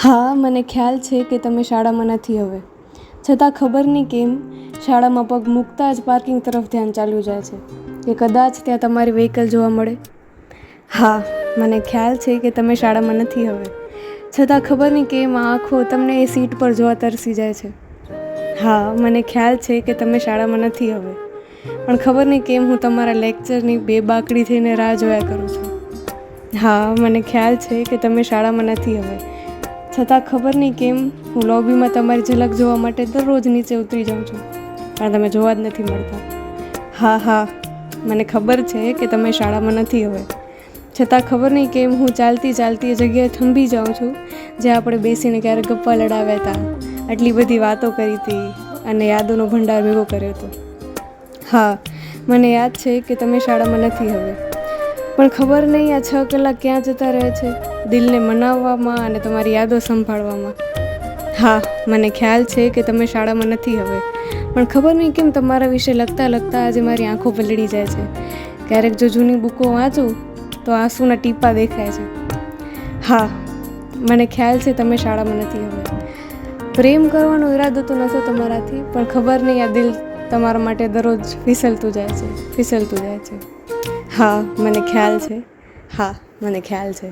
હા, મને ખ્યાલ છે કે તમે શાળામાં નથી હવે. છતાં ખબર નહીં કેમ શાળામાં પગ મૂકતા જ પાર્કિંગ તરફ ધ્યાન ચાલ્યું જાય છે કે કદાચ ત્યાં તમારી વ્હીકલ જોવા મળે. હા, મને ખ્યાલ છે કે તમે શાળામાં નથી હવે. છતાં ખબર નહીં કેમ આંખો તમને એ સીટ પર જોવા તરસી જાય છે. હા, મને ખ્યાલ છે કે તમે શાળામાં નથી હવે. પણ ખબર નહીં કેમ હું તમારા લેક્ચરની બેબાકડી થઈને રાહ જોયા કરું છું. હા, મને ખ્યાલ છે કે તમે શાળામાં નથી હવે. છતાં ખબર નહીં કેમ હું લોબીમાં તમારી ઝલક જોવા માટે દરરોજ નીચે ઉતરી જાઉં છું, પણ તમે જોવા જ નથી મળતા. હા, મને ખબર છે કે તમે શાળામાં નથી હવે. છતાં ખબર નહીં કેમ હું ચાલતી ચાલતી એ જગ્યાએ થંભી જાઉં છું જ્યાં આપણે બેસીને ક્યારેક ગપ્પા લડાવ્યા હતા, આટલી બધી વાતો કરી હતી અને યાદોનો ભંડાર ભેગો કર્યો હતો. હા, મને યાદ છે કે તમે શાળામાં નથી હવે. પણ ખબર નહીં આ 6 કલાક ક્યાં જતા રહે છે, દિલને મનાવવામાં અને તમારી યાદો સંભાળવામાં. હા, મને ખ્યાલ છે કે તમે શાળામાં નથી હવે. પણ ખબર નહીં કેમ તમારા વિશે લખતા લખતા આજે મારી આંખો પલળી જાય છે. ક્યારેક જો જૂની બુકો વાંચું તો આંસુના ટીપા દેખાય છે. હા, મને ખ્યાલ છે તમે શાળામાં નથી હવે. પ્રેમ કરવાનો ઈરાદો તો નહોતો તમારાથી, પણ ખબર નહીં આ દિલ તમારા માટે દરરોજ ફિસલતું જાય છે. હા, મને ખ્યાલ છે.